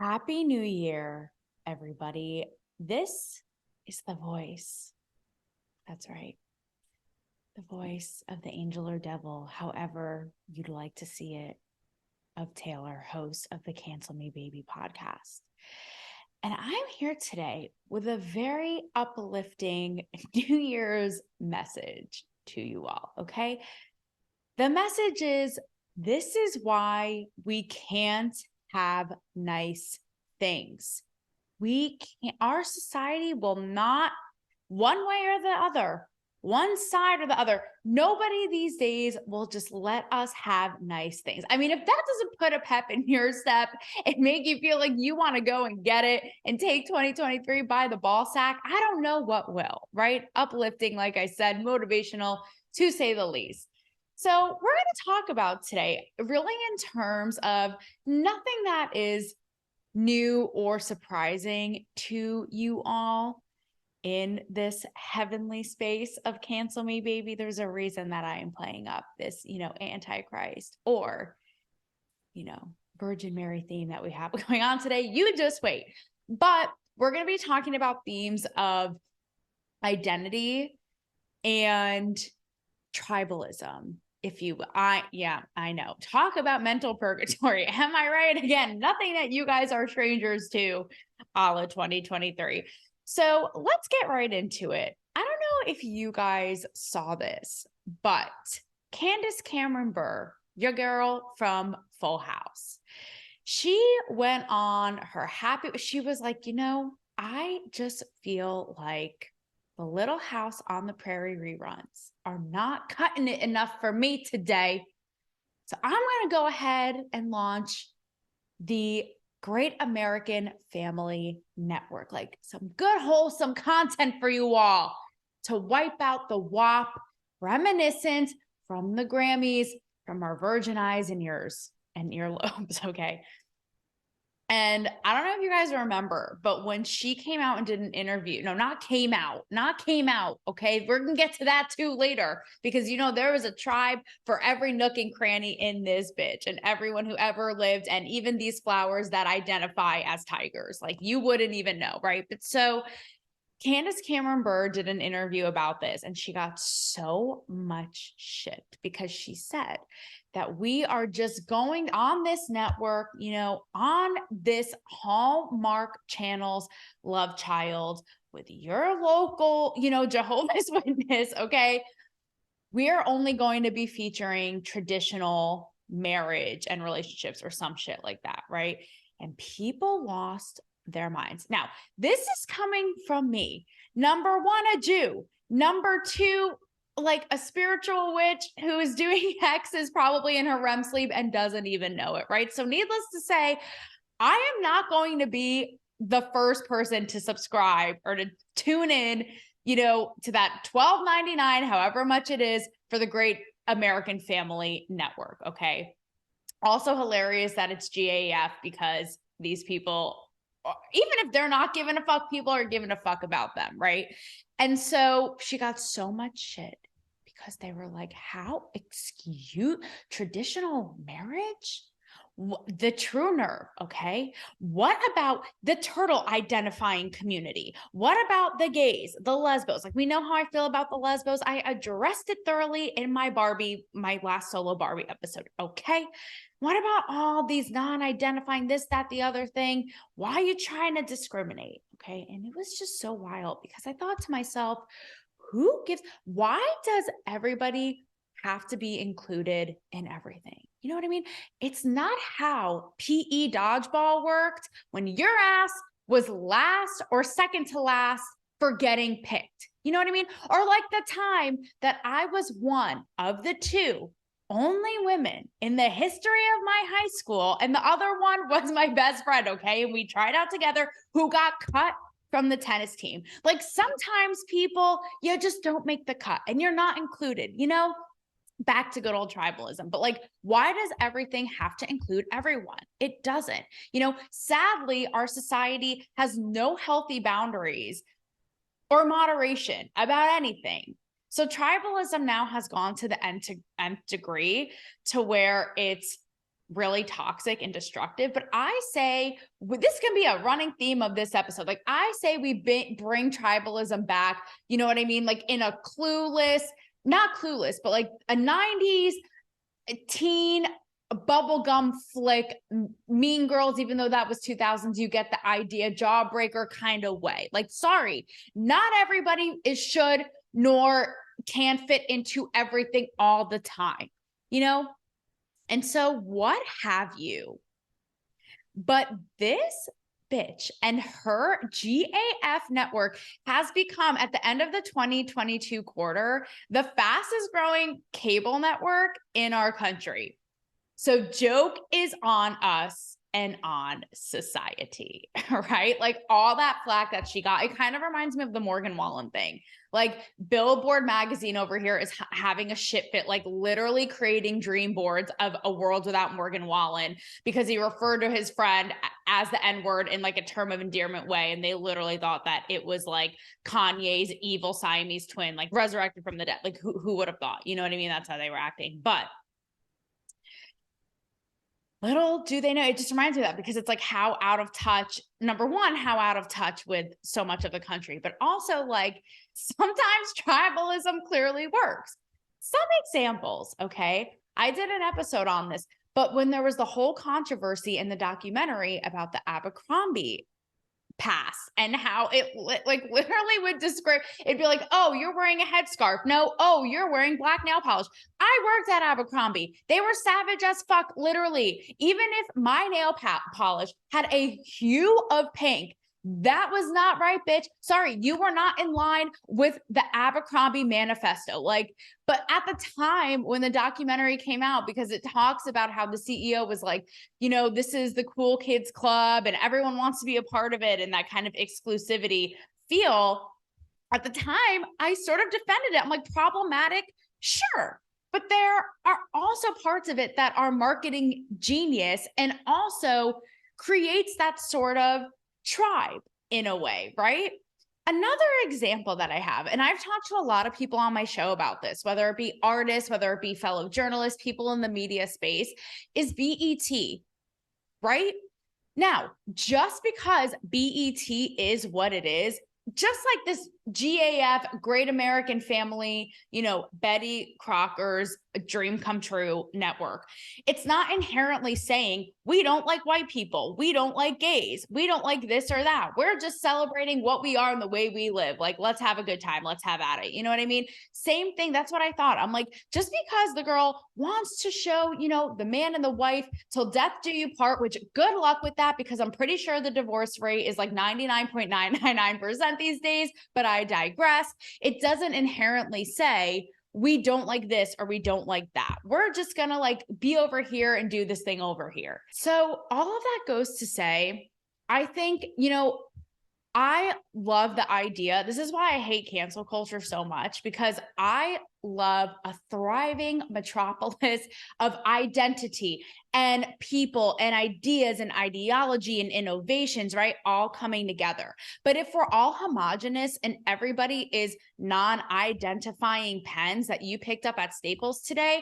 Happy New Year, everybody. This is the voice. That's right. The voice of the angel or devil, however you'd like to see it, of Taylor, host of the Cancel Me Baby podcast. And I'm here today with a very uplifting New Year's message to you all, okay? The message is, this is why we can't have nice things. Our society will not, one way or the other, one side or the other. Nobody these days will just let us have nice things. I mean, if that doesn't put a pep in your step and make you feel like you want to go and get it and take 2023 by the ball sack, I don't know what will, right? Uplifting, like I said, motivational, to say the least. So we're going to talk about today, really in terms of nothing that is new or surprising to you all in this heavenly space of Cancel Me Baby. There's a reason that I am playing up this, antichrist or, Virgin Mary theme that we have going on today. You just wait. But we're going to be talking about themes of identity and tribalism, if you will. I know. Talk about mental purgatory. Am I right? Again, nothing that you guys are strangers to, a la 2023. So let's get right into it. I don't know if you guys saw this, but Candace Cameron Bure, your girl from Full House, she went on her she was like, I just feel like the Little House on the Prairie reruns are not cutting it enough for me today. So I'm going to go ahead and launch the Great American Family Network, like some good, wholesome content for you all to wipe out the WAP, reminiscent from the Grammys, from our virgin eyes and ears and earlobes, okay? And I don't know if you guys remember, but when she came out and did an interview, not came out, okay? We're going to get to that too later because, there was a tribe for every nook and cranny in this bitch and everyone who ever lived, and even these flowers that identify as tigers. Like, you wouldn't even know, right? But so Candace Cameron Bure did an interview about this, and she got so much shit because she said that we are just going on this network, on this Hallmark Channel's Love Child with your local, Jehovah's Witness, okay? We are only going to be featuring traditional marriage and relationships or some shit like that, right? And people lost their minds. Now, this is coming from me. Number one, a Jew. Number two, like a spiritual witch who is doing hexes probably in her REM sleep and doesn't even know it, right? So needless to say, I am not going to be the first person to subscribe or to tune in, to that $12.99, however much it is, for the Great American Family Network, okay? Also hilarious that it's GAF because these people, even if they're not giving a fuck, people are giving a fuck about them, right? And so she got so much shit because they were like, how? Excuse traditional marriage? The true nerve, okay? What about the turtle identifying community? What about the gays, the lesbos? Like, we know how I feel about the lesbos. I addressed it thoroughly in my last solo Barbie episode, okay? What about all these non-identifying this, that, the other thing? Why are you trying to discriminate? Okay. And it was just so wild because I thought to myself, why does everybody have to be included in everything? You know what I mean? It's not how PE dodgeball worked when your ass was last or second to last for getting picked. You know what I mean? Or like the time that I was one of the two only women in the history of my high school, and the other one was my best friend, okay? And we tried out together, who got cut from the tennis team. Like, sometimes people, you just don't make the cut and you're not included, back to good old tribalism. But like, why does everything have to include everyone? It doesn't. Sadly, our society has no healthy boundaries or moderation about anything. So tribalism now has gone to the nth degree, to where it's really toxic and destructive. But I say, this can be a running theme of this episode. Like I say, we bring tribalism back. You know what I mean? Like in a not clueless, but like a 90s teen bubblegum flick, Mean Girls, even though that was 2000s, you get the idea, Jawbreaker kind of way. Like, sorry, not everybody should nor can fit into everything all the time, you know? And so what have you? But this bitch and her GAF network has become, at the end of the 2022 quarter, the fastest growing cable network in our country. So joke is on us and on society, right? Like all that flack that she got, it kind of reminds me of the Morgan Wallen thing. Like Billboard magazine over here is having a shit fit, like literally creating dream boards of a world without Morgan Wallen because he referred to his friend as the N-word in like a term of endearment way. And they literally thought that it was like Kanye's evil Siamese twin, like resurrected from the dead. Like who would have thought? You know what I mean? That's how they were acting. But little do they know, it just reminds me of that because it's like how out of touch, number one, how out of touch with so much of the country, but also like sometimes tribalism clearly works. Some examples, okay? I did an episode on this, but when there was the whole controversy in the documentary about the Abercrombie pass and how it like literally would describe, it'd be like, oh, you're wearing a headscarf. No, oh, you're wearing black nail polish. I worked at Abercrombie. They were savage as fuck, literally. Even if my nail polish had a hue of pink, that was not right, bitch. Sorry, you were not in line with the Abercrombie manifesto. Like, but at the time when the documentary came out, because it talks about how the CEO was like, you know, this is the cool kids club and everyone wants to be a part of it and that kind of exclusivity feel. At the time, I sort of defended it. I'm like, problematic? Sure. But there are also parts of it that are marketing genius and also creates that sort of tribe in a way, right? Another example that I have, and I've talked to a lot of people on my show about this, whether it be artists, whether it be fellow journalists, people in the media space, is BET, right? Now, just because BET is what it is, just like this GAF, Great American Family, you know, Betty Crocker's dream come true network, it's not inherently saying we don't like white people, we don't like gays, we don't like this or that. We're just celebrating what we are and the way we live. Like, let's have a good time, let's have at it. You know what I mean? Same thing. That's what I thought. I'm like, just because the girl wants to show, you know, the man and the wife till death do you part, which good luck with that, because I'm pretty sure the divorce rate is like 99.999% these days, but I digress. It doesn't inherently say we don't like this or we don't like that. We're just gonna like be over here and do this thing over here. So all of that goes to say, I think, you know, I love the idea. This is why I hate cancel culture so much, because I love a thriving metropolis of identity and people and ideas and ideology and innovations, right? All coming together. But if we're all homogenous and everybody is non-identifying pens that you picked up at Staples today,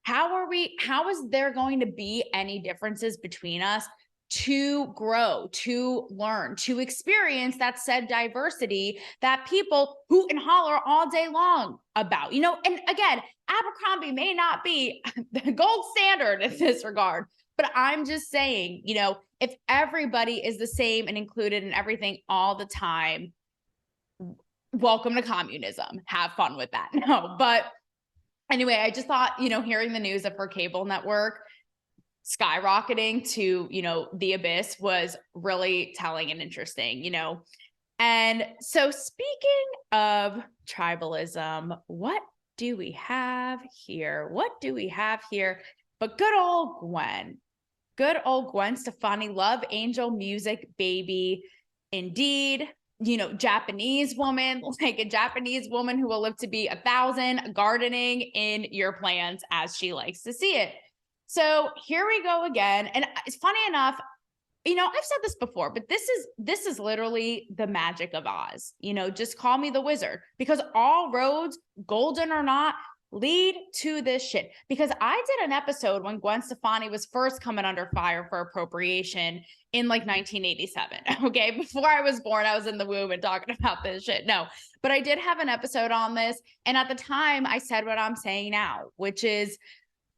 how is there going to be any differences between us to grow, to learn, to experience that said diversity that people hoot and holler all day long about, you know? And again, Abercrombie may not be the gold standard in this regard, but I'm just saying, you know, if everybody is the same and included in everything all the time, welcome to communism. Have fun with that. No, but anyway, I just thought, you know, hearing the news of her cable network skyrocketing to, you know, the abyss was really telling and interesting, you know. And so speaking of tribalism, what do we have here? What do we have here? But good old Gwen Stefani, love angel music baby. Indeed, you know, Japanese woman, like a Japanese woman who will live to be 1,000, gardening in your plants as she likes to see it. So here we go again. And it's funny enough, you know, I've said this before, but this is literally the magic of Oz. You know, just call me the wizard, because all roads, golden or not, lead to this shit. Because I did an episode when Gwen Stefani was first coming under fire for appropriation in like 1987. Okay. Before I was born, I was in the womb and talking about this shit. No, but I did have an episode on this. And at the time I said what I'm saying now, which is,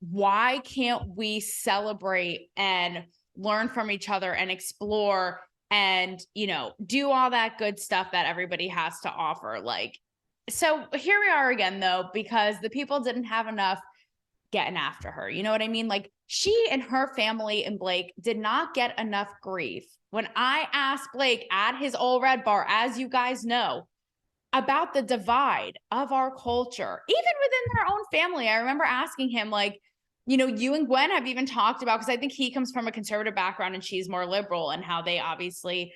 why can't we celebrate and learn from each other and explore and, you know, do all that good stuff that everybody has to offer? Like, so here we are again, though, because the people didn't have enough getting after her. You know what I mean? Like, she and her family and Blake did not get enough grief. When I asked Blake at his old red bar, as you guys know, about the divide of our culture, even within their own family, I remember asking him, like, you know, you and Gwen have even talked about, because I think he comes from a conservative background and she's more liberal, and how they obviously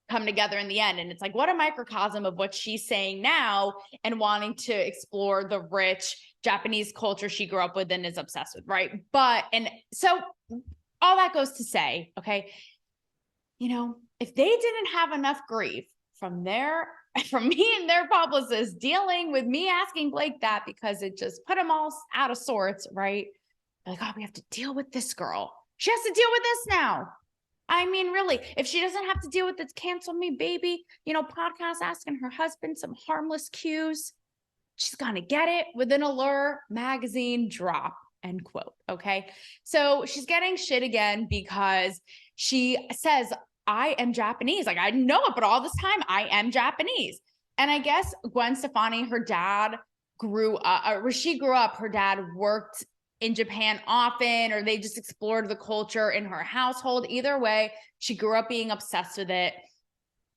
come together in the end. And it's like, what a microcosm of what she's saying now and wanting to explore the rich Japanese culture she grew up with and is obsessed with, right? But, and so all that goes to say, okay, you know, if they didn't have enough grief from me and their publicist dealing with me asking Blake that, because it just put them all out of sorts, right? Like, oh, we have to deal with this girl. She has to deal with this now. I mean, really, if she doesn't have to deal with this cancel me, baby, you know, podcast asking her husband some harmless cues, she's going to get it with an Allure magazine drop, end quote. Okay. So she's getting shit again because she says, I am Japanese. Like, I know it, but all this time I am Japanese. And I guess Gwen Stefani, her dad grew up, or where she grew up, her dad worked in Japan often, or they just explored the culture in her household. Either way, she grew up being obsessed with it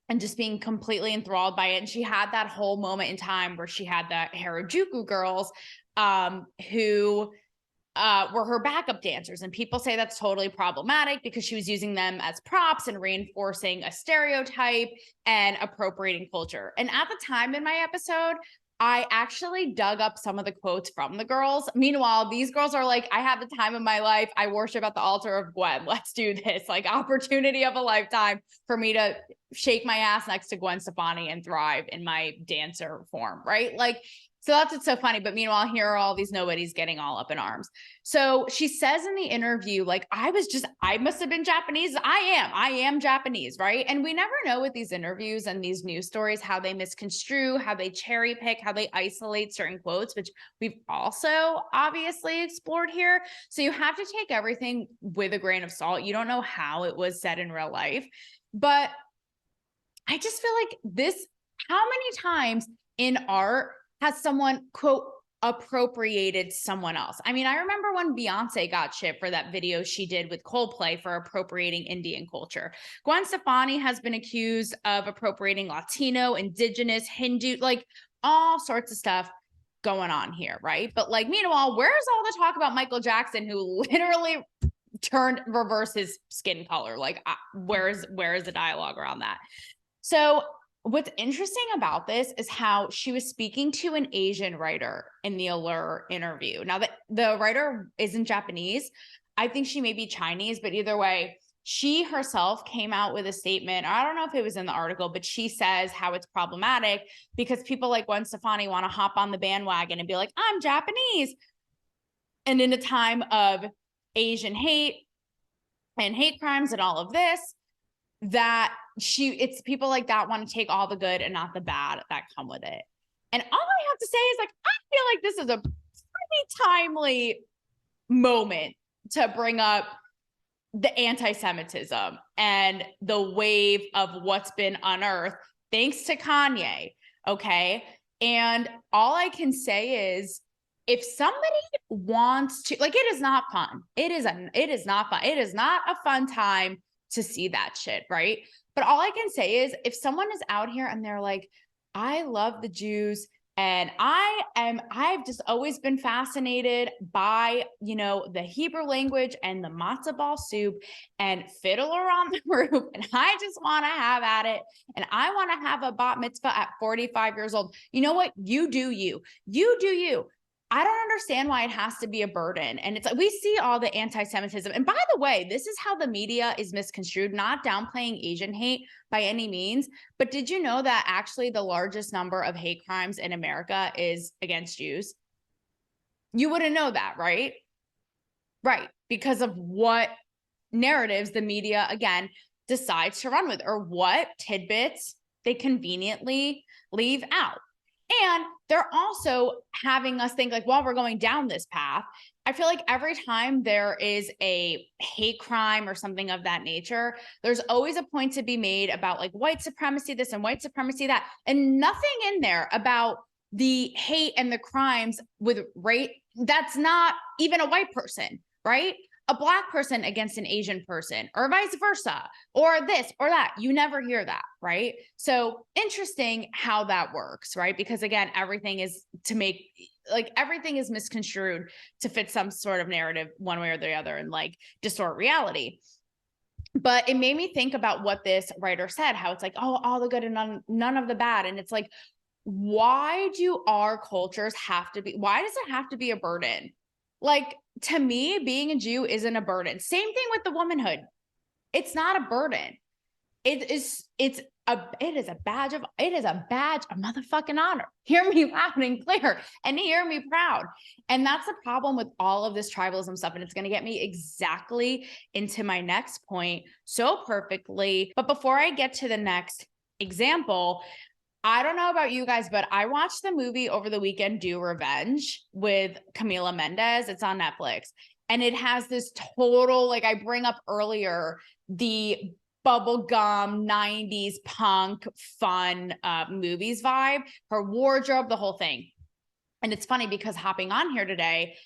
and just being completely enthralled by it. And she had that whole moment in time where she had the Harajuku girls, who were her backup dancers. And people say that's totally problematic because she was using them as props and reinforcing a stereotype and appropriating culture. And at the time in my episode, I actually dug up some of the quotes from the girls. Meanwhile, these girls are like, I have the time of my life. I worship at the altar of Gwen. Let's do this. Like, opportunity of a lifetime for me to shake my ass next to Gwen Stefani and thrive in my dancer form, right? Like, so that's what's so funny. But meanwhile, here are all these nobodies getting all up in arms. So she says in the interview, like, I must have been Japanese. I am Japanese, right? And we never know with these interviews and these news stories how they misconstrue, how they cherry pick, how they isolate certain quotes, which we've also obviously explored here. So you have to take everything with a grain of salt. You don't know how it was said in real life. But I just feel like this, how many times in art has someone, quote, appropriated someone else? I mean, I remember when Beyonce got shit for that video she did with Coldplay for appropriating Indian culture. Gwen Stefani has been accused of appropriating Latino, Indigenous, Hindu, like all sorts of stuff going on here, right? But like, meanwhile, where's all the talk about Michael Jackson, who literally reversed his skin color? Like, where is the dialogue around that? So what's interesting about this is how she was speaking to an Asian writer in the Allure interview. Now, the writer isn't Japanese. I think she may be Chinese, but either way, she herself came out with a statement. I don't know if it was in the article, but she says how it's problematic because people like Gwen Stefani want to hop on the bandwagon and be like, I'm Japanese. And in a time of Asian hate and hate crimes and all of this, that it's people like that want to take all the good and not the bad that come with it. And all I have to say is, like, I feel like this is a pretty timely moment to bring up the anti-Semitism and the wave of what's been unearthed thanks to Kanye. Okay. And all I can say is, if somebody wants to, like, it is not fun. It is not fun. It is not a fun time to see that shit, right? But all I can say is, if someone is out here and they're like, I love the Jews and I've just always been fascinated by, you know, the Hebrew language and the matzo ball soup and Fiddler on the Roof, and I just want to have at it, and I want to have a bat mitzvah at 45 years old. You know what? You do you. You do you. I don't understand why it has to be a burden. And it's like, we see all the anti-Semitism. And by the way, this is how the media is misconstrued, not downplaying Asian hate by any means. But did you know that actually the largest number of hate crimes in America is against Jews? You wouldn't know that, right? Right. Because of what narratives the media, again, decides to run with, or what tidbits they conveniently leave out. And they're also having us think like, while we're going down this path, I feel like every time there is a hate crime or something of that nature, there's always a point to be made about like white supremacy, this and white supremacy, that, and nothing in there about the hate and the crimes with race. That's not even a white person, right? A Black person against an Asian person, or vice versa, or this or that. You never hear that, right? So interesting how that works, right? Because again, everything is to make, like, everything is misconstrued to fit some sort of narrative one way or the other and like distort reality. But it made me think about what this writer said, how it's like, oh, all the good and none of the bad. And it's like, why do our cultures have to be, why does it have to be a burden? Like, to me, being a Jew isn't a burden. Same thing with the womanhood. It's not a burden. It is a badge of motherfucking honor. Hear me loud and clear and hear me proud. And that's the problem with all of this tribalism stuff. And it's going to get me exactly into my next point so perfectly. But before I get to the next example, I don't know about you guys, but I watched the movie over the weekend, Do Revenge, with Camila Mendes. It's on Netflix. And it has this total, like I bring up earlier, the bubblegum 90s punk fun movies vibe, her wardrobe, the whole thing. And it's funny because hopping on here today,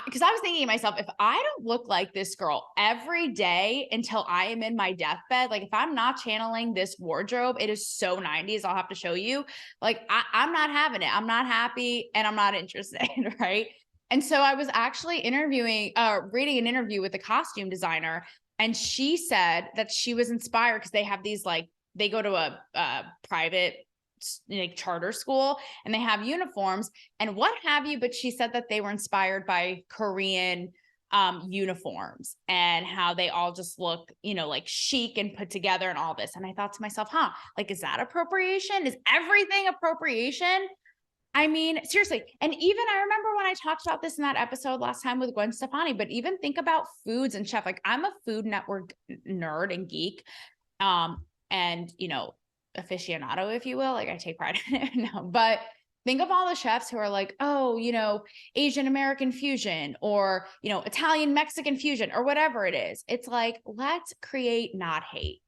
because I was thinking to myself, if I don't look like this girl every day until I am in my deathbed, like if I'm not channeling this wardrobe, it is so 90s, I'll have to show you. Like I'm not having it. I'm not happy and I'm not interested, right? And so I was actually reading an interview with a costume designer, and she said that she was inspired because they have these, like, they go to a private like charter school and they have uniforms and what have you, but she said that they were inspired by Korean uniforms and how they all just look, like chic and put together and all this. And I thought to myself, like, is that appropriation? Is everything appropriation? I mean, seriously. And even I remember when I talked about this in that episode last time with Gwen Stefani, but even think about foods and chef. Like, I'm a Food Network nerd and geek. And aficionado, if you will, like I take pride in it. No, but think of all the chefs who are like, oh, Asian American fusion, or, Italian Mexican fusion, or whatever it is. It's like, let's create, not hate,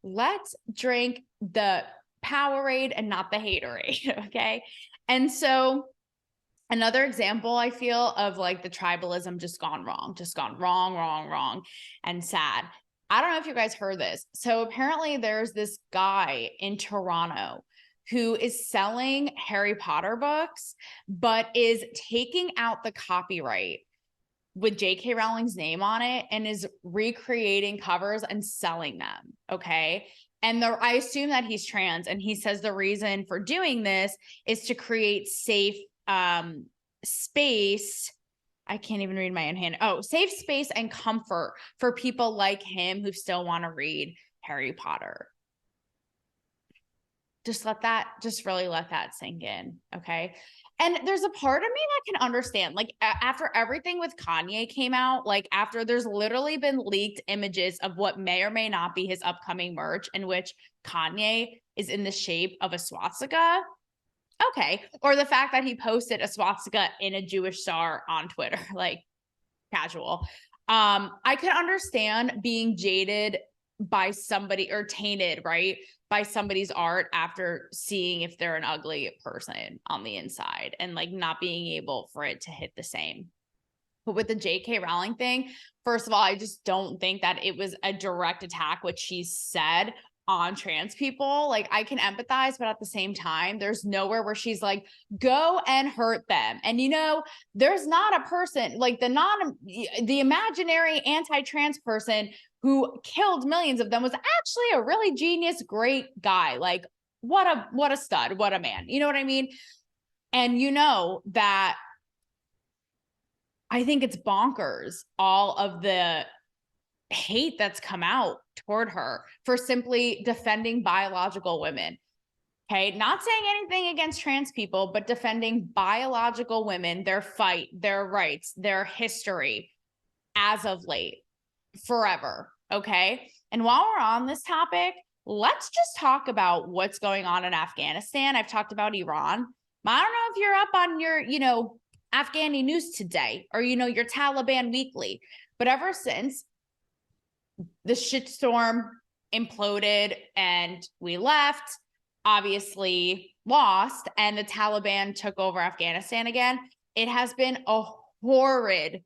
let's drink the Powerade and not the haterade. Okay. And so another example I feel of like the tribalism just gone wrong, and sad. I don't know if you guys heard this. So apparently there's this guy in Toronto who is selling Harry Potter books, but is taking out the copyright with J.K. Rowling's name on it and is recreating covers and selling them. Okay. And I assume that he's trans, and he says the reason for doing this is to create safe space. I can't even read my own hand. Oh, safe space and comfort for people like him who still want to read Harry Potter. Just really let that sink in. Okay. And there's a part of me that can understand, like, after everything with Kanye came out, like after there's literally been leaked images of what may or may not be his upcoming merch, in which Kanye is in the shape of a swastika. Okay. Or the fact that he posted a swastika in a Jewish star on Twitter, like casual. I could understand being jaded by somebody, or tainted, right, by somebody's art after seeing if they're an ugly person on the inside and like not being able for it to hit the same. But with the J.K. Rowling thing, first of all, I just don't think that it was a direct attack, what she said, on trans people. Like, I can empathize, but at the same time, there's nowhere where she's like, go and hurt them. And there's not a person like the imaginary anti-trans person who killed millions of them was actually a really genius, great guy. Like, what a stud, what a man. You know what I mean? And that I think it's bonkers, all of the hate that's come out toward her for simply defending biological women. Okay. Not saying anything against trans people, but defending biological women, their fight, their rights, their history as of late, forever. Okay. And while we're on this topic, let's just talk about what's going on in Afghanistan. I've talked about Iran. I don't know if you're up on your, Afghani news today or, your Taliban weekly, but ever since the shitstorm imploded and we left, obviously lost, and the Taliban took over Afghanistan again, it has been a horrid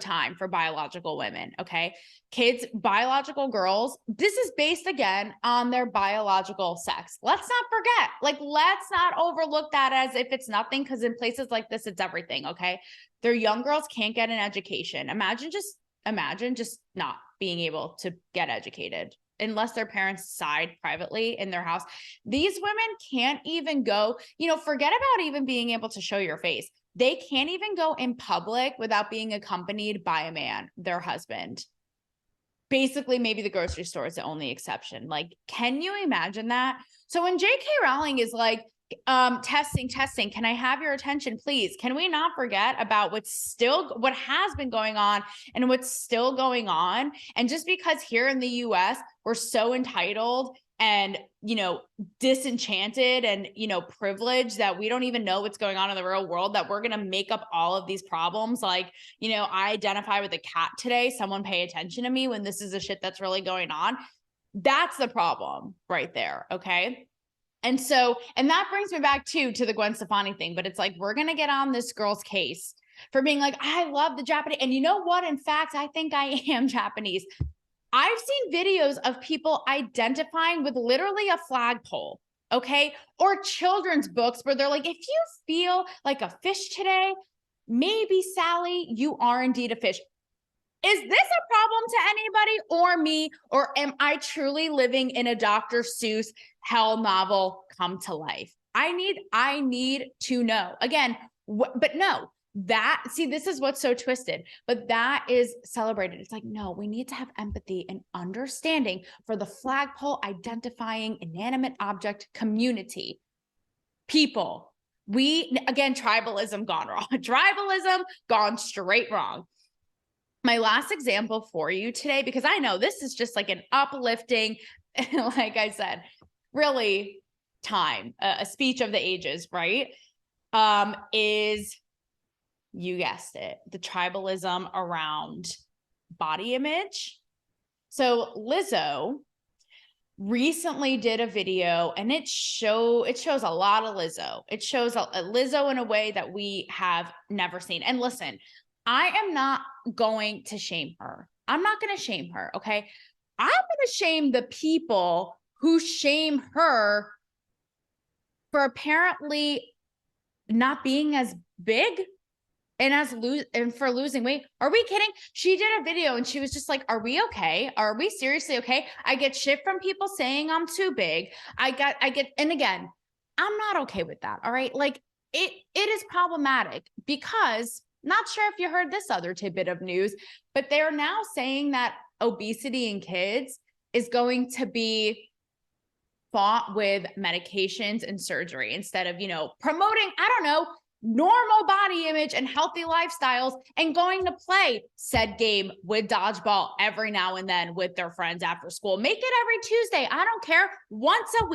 time for biological women. Okay. Kids, biological girls, this is based again on their biological sex. Let's not forget, let's not overlook that as if it's nothing, because in places like this, it's everything. Okay. Their young girls can't get an education. Imagine just not being able to get educated unless their parents decide privately in their house. These women can't even go, forget about even being able to show your face. They can't even go in public without being accompanied by a man, their husband. Basically, maybe the grocery store is the only exception. Can you imagine that? So when J.K. Rowling is like, testing, can I have your attention, please? Can we not forget about what has been going on and what's still going on? And just because here in the US, we're so entitled and, disenchanted and, privileged that we don't even know what's going on in the real world, that we're going to make up all of these problems. I identify with a cat today. Someone pay attention to me when this is the shit that's really going on. That's the problem right there. Okay. And that brings me back to the Gwen Stefani thing, but it's we're going to get on this girl's case for being I love the Japanese. And you know what? In fact, I think I am Japanese. I've seen videos of people identifying with literally a flagpole, okay? Or children's books where they're if you feel like a fish today, maybe Sally, you are indeed a fish. Is this a problem to anybody or me? Or am I truly living in a Dr. Seuss hell novel come to life? I need to know. Again, but no. This is what's so twisted, but that is celebrated. It's no, we need to have empathy and understanding for the flagpole identifying inanimate object community. People, tribalism gone wrong. Tribalism gone straight wrong. My last example for you today, because I know this is just an uplifting, like I said, really a speech of the ages, right? Is, you guessed it, the tribalism around body image. So Lizzo recently did a video and it shows a lot of Lizzo. It shows a Lizzo in a way that we have never seen. And listen, I am not going to shame her. I'm not going to shame her. Okay. I'm going to shame the people who shame her for apparently not being as big and for losing weight. Are we kidding? She did a video and she was just are we okay? Are we seriously okay? I get shit from people saying I'm too big. And again, I'm not okay with that. All right. It is problematic because, not sure if you heard this other tidbit of news, but they're now saying that obesity in kids is going to be fought with medications and surgery instead of, promoting, normal body image and healthy lifestyles and going to play said game with dodgeball every now and then with their friends after school. Make it every Tuesday. I don't care. Once a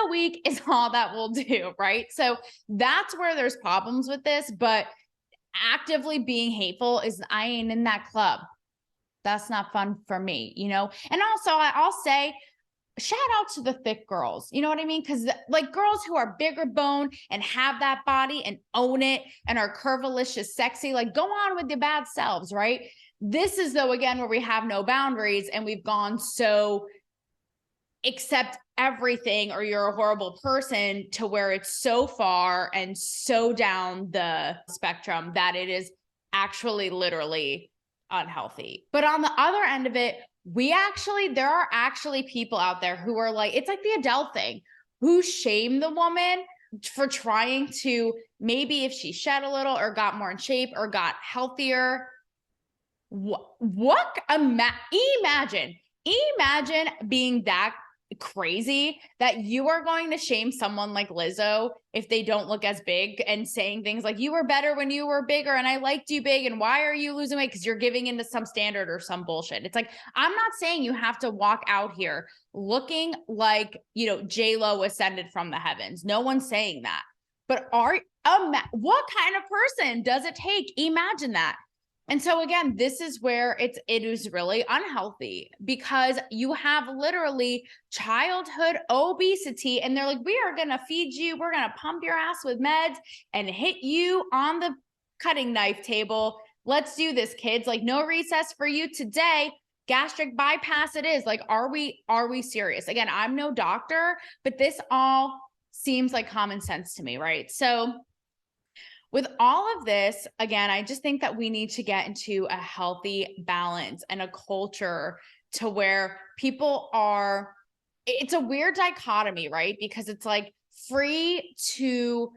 week is all that we'll do, right? So that's where there's problems with this, but actively being hateful I ain't in that club. That's not fun for me, And also I'll say, shout out to the thick girls. You know what I mean? Because girls who are bigger bone and have that body and own it and are curvilicious, sexy, go on with your bad selves, right? This is though, again, where we have no boundaries and we've gone so accept everything or you're a horrible person to where it's so far and so down the spectrum that it is actually literally unhealthy. But on the other end of it, there are actually people out there who are it's like the Adele thing, who shame the woman for trying to, maybe if she shed a little or got more in shape or got healthier. Imagine being that crazy that you are going to shame someone like Lizzo if they don't look as big, and saying things like, you were better when you were bigger and I liked you big, and why are you losing weight? Because you're giving into some standard or some bullshit. It's like, I'm not saying you have to walk out here looking like, you know, J-Lo ascended from the heavens. No one's saying that. But what kind of person does it take? Imagine that. And so again, this is where it is really unhealthy, because you have literally childhood obesity, and they're like, we are going to feed you, we're going to pump your ass with meds and hit you on the cutting knife table. Let's do this, kids. Like, no recess for you today. Gastric bypass it is. Like, are we serious? Again, I'm no doctor, but this all seems like common sense to me, right? So with all of this, again, I just think that we need to get into a healthy balance and a culture to where people are, it's a weird dichotomy, right? Because it's like free to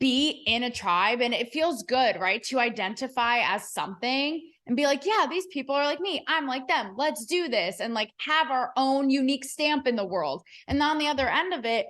be in a tribe, and it feels good, right? To identify as something and be like, yeah, these people are like me, I'm like them, let's do this, and like have our own unique stamp in the world. And on the other end of it,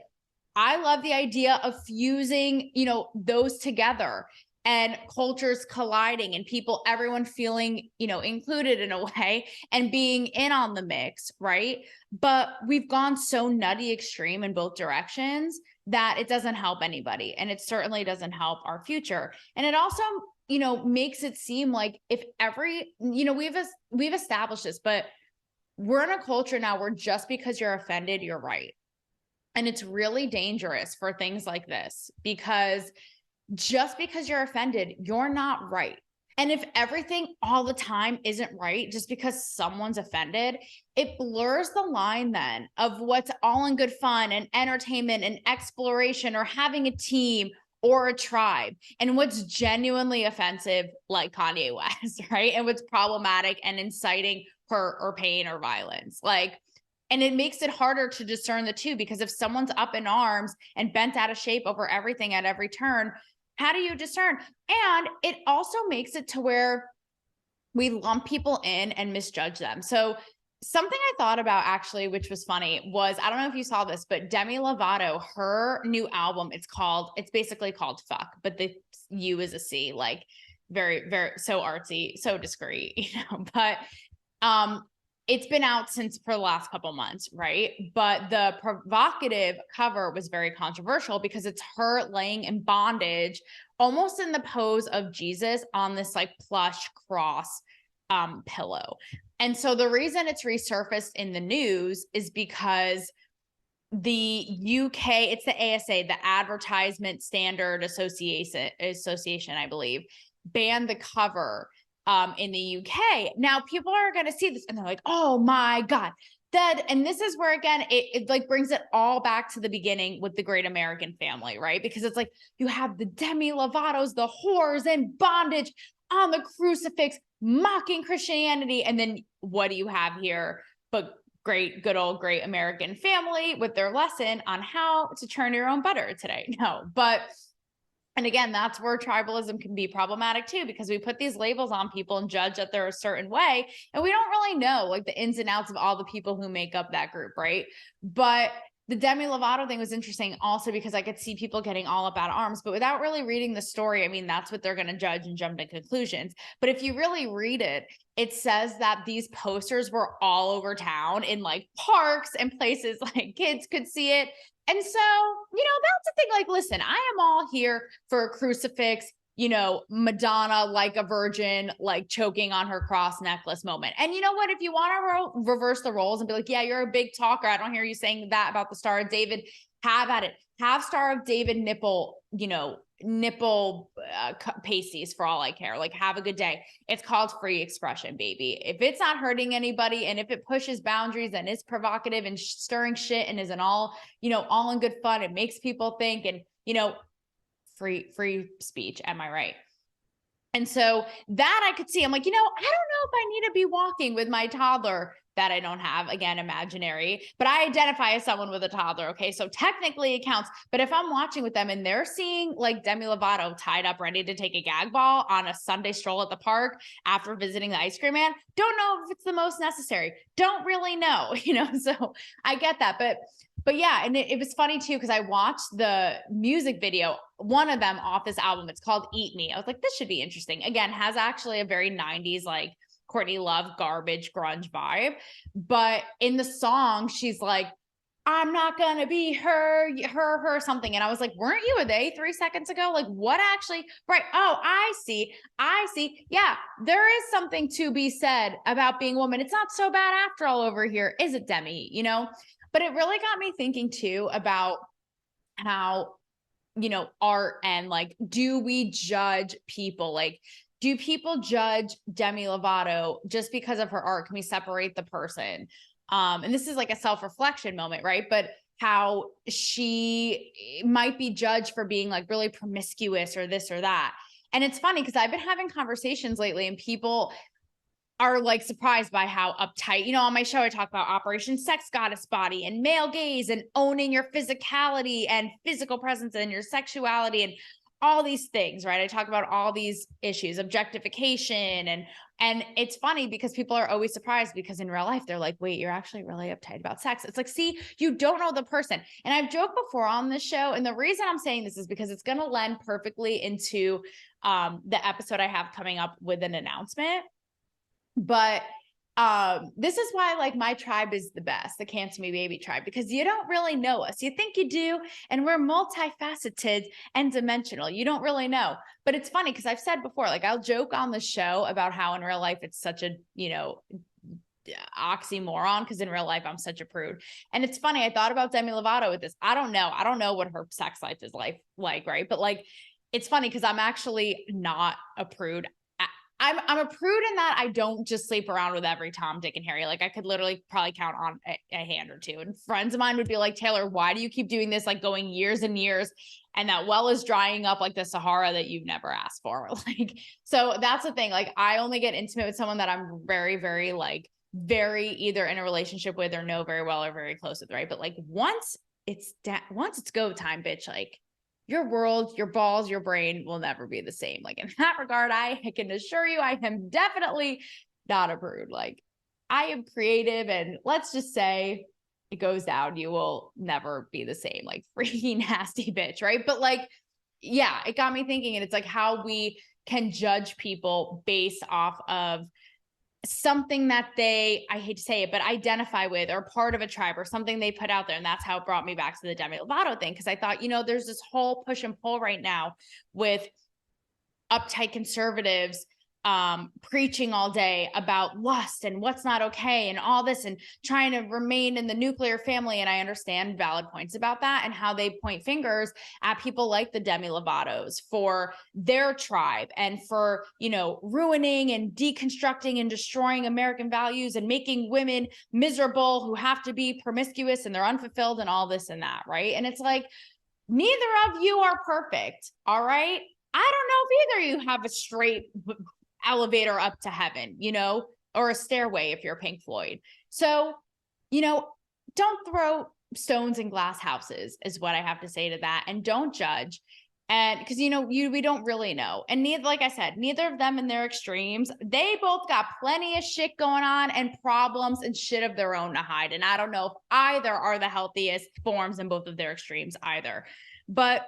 I love the idea of fusing, you know, those together, and cultures colliding, and people, everyone feeling, you know, included in a way and being in on the mix, right? But we've gone so nutty extreme in both directions that it doesn't help anybody. And it certainly doesn't help our future. And it also, you know, makes it seem like if every, you know, we've established this, but we're in a culture now where just because you're offended, you're right. And it's really dangerous for things like this, because just because you're offended, you're not right. And if everything all the time isn't right, just because someone's offended, it blurs the line then of what's all in good fun and entertainment and exploration, or having a team or a tribe, and what's genuinely offensive, like Kanye West, right? And what's problematic and inciting hurt or pain or violence. Like, and it makes it harder to discern the two, because if someone's up in arms and bent out of shape over everything at every turn, how do you discern? And it also makes it to where we lump people in and misjudge them. So something I thought about actually, which was funny, was, I don't know if you saw this, but Demi Lovato, her new album, it's basically called Fuck, but the U is a C, like very, very, so artsy, so discreet, you know, but, it's been out since for the last couple months, right? But the provocative cover was very controversial, because it's her laying in bondage, almost in the pose of Jesus on this like plush cross pillow. And so the reason it's resurfaced in the news is because the UK, it's the ASA, the Advertisement Standard Association, I believe, banned the cover in the UK. Now people are going to see this and they're like, oh my God, that, and this is where, again, it like brings it all back to the beginning with the Great American Family, right? Because it's like, you have the Demi Lovatos, the whores in bondage on the crucifix, mocking Christianity. And then what do you have here? But good old Great American Family with their lesson on how to churn your own butter today. No, but, and again, that's where tribalism can be problematic too, because we put these labels on people and judge that they're a certain way, and we don't really know like the ins and outs of all the people who make up that group, right? But the Demi Lovato thing was interesting also because I could see people getting all up out of arms, but without really reading the story, I mean, that's what they're going to judge and jump to conclusions. But if you really read it, it says that these posters were all over town in like parks and places like kids could see it. And so, you know, that's the thing. Like, listen, I am all here for a crucifix, you know, Madonna, like a virgin, like choking on her cross necklace moment. And you know what? If you want to reverse the roles and be like, yeah, you're a big talker, I don't hear you saying that about the Star of David, have at it. Have Star of David nipple, you know, nipple pasties for all I care. Like, have a good day. It's called free expression, baby. If it's not hurting anybody, and if it pushes boundaries and is provocative and stirring shit and isn't all, you know, all in good fun, it makes people think, and, you know, free speech. Am I right? And so that I could see, I'm like, you know, I don't know if I need to be walking with my toddler that I don't have, again, imaginary, but I identify as someone with a toddler. Okay. So technically it counts. But if I'm watching with them and they're seeing like Demi Lovato tied up, ready to take a gag ball on a Sunday stroll at the park after visiting the ice cream man, don't know if it's the most necessary. Don't really know, so I get that. But yeah, and it was funny too, because I watched the music video, one of them off this album. It's called Eat Me. I was like, this should be interesting. Again, has actually a very 90s, like Courtney Love, garbage, grunge vibe. But in the song, she's like, I'm not gonna be her, something. And I was like, weren't you a they 3 seconds ago? Like, what actually? Right. Oh, I see. Yeah, there is something to be said about being a woman. It's not so bad after all over here, is it, Demi? But it really got me thinking too about how, art and like, do we judge people? Like, do people judge Demi Lovato just because of her art? Can we separate the person? And this is like a self-reflection moment, right? But how she might be judged for being like really promiscuous or this or that. And it's funny because I've been having conversations lately and people are like surprised by how uptight, on my show, I talk about Operation Sex Goddess Body and male gaze and owning your physicality and physical presence and your sexuality and all these things, right? I talk about all these issues, objectification. And it's funny because people are always surprised because in real life, they're like, wait, you're actually really uptight about sex. It's like, see, you don't know the person. And I've joked before on this show. And the reason I'm saying this is because it's going to lend perfectly into the episode I have coming up with an announcement. But this is why like my tribe is the best, the Cancel Me Baby tribe, because you don't really know us. You think you do, and we're multifaceted and dimensional. You don't really know. But it's funny because I've said before, like I'll joke on the show about how in real life it's such a, oxymoron, because in real life I'm such a prude. And it's funny, I thought about Demi Lovato with this. I don't know what her sex life is like, right? But like, it's funny because I'm actually not a prude. I'm a prude in that I don't just sleep around with every Tom, Dick, and Harry. Like I could literally probably count on a hand or two. And friends of mine would be like, Taylor, why do you keep doing this? Like going years and years, and that well is drying up like the Sahara that you've never asked for. Like, so that's the thing. Like I only get intimate with someone that I'm very, very very either in a relationship with or know very well or very close with, right? But like once it's go time, bitch, like your world, your balls, your brain will never be the same. Like in that regard, I can assure you, I am definitely not a prude. Like I am creative, and let's just say it goes down, you will never be the same, like freaky nasty bitch, right? But like, yeah, it got me thinking, and it's like how we can judge people based off of something that they, I hate to say it, but identify with, or part of a tribe or something they put out there. And that's how it brought me back to the Demi Lovato thing. Cause I thought, there's this whole push and pull right now with uptight conservatives preaching all day about lust and what's not okay and all this, and trying to remain in the nuclear family. And I understand valid points about that and how they point fingers at people like the Demi Lovatos for their tribe and for, ruining and deconstructing and destroying American values and making women miserable who have to be promiscuous and they're unfulfilled and all this and that, right? And it's like, neither of you are perfect, all right? I don't know if either of you have a straight elevator up to heaven, or a stairway if you're Pink Floyd. So, don't throw stones in glass houses is what I have to say to that. And don't judge. And because, we don't really know. And neither, like I said, neither of them in their extremes, they both got plenty of shit going on and problems and shit of their own to hide. And I don't know if either are the healthiest forms in both of their extremes either. But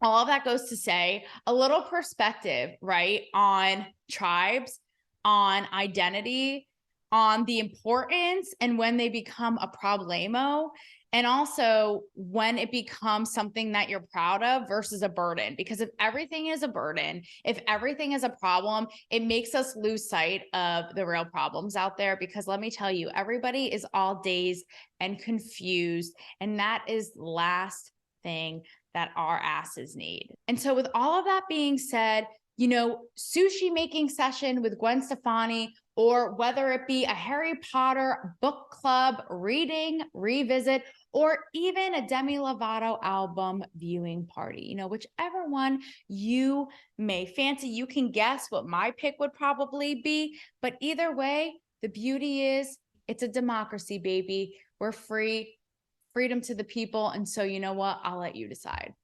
all of that goes to say a little perspective, right, on tribes, on identity, on the importance and when they become a problemo, and also when it becomes something that you're proud of versus a burden. Because if everything is a burden, if everything is a problem, it makes us lose sight of the real problems out there. Because let me tell you, everybody is all dazed and confused, and that is the last thing that our asses need. And so with all of that being said, sushi making session with Gwen Stefani, or whether it be a Harry Potter book club reading, revisit, or even a Demi Lovato album viewing party, whichever one you may fancy. You can guess what my pick would probably be, but either way, the beauty is It's a democracy, baby. We're free, freedom to the people. And so, you know what? I'll let you decide.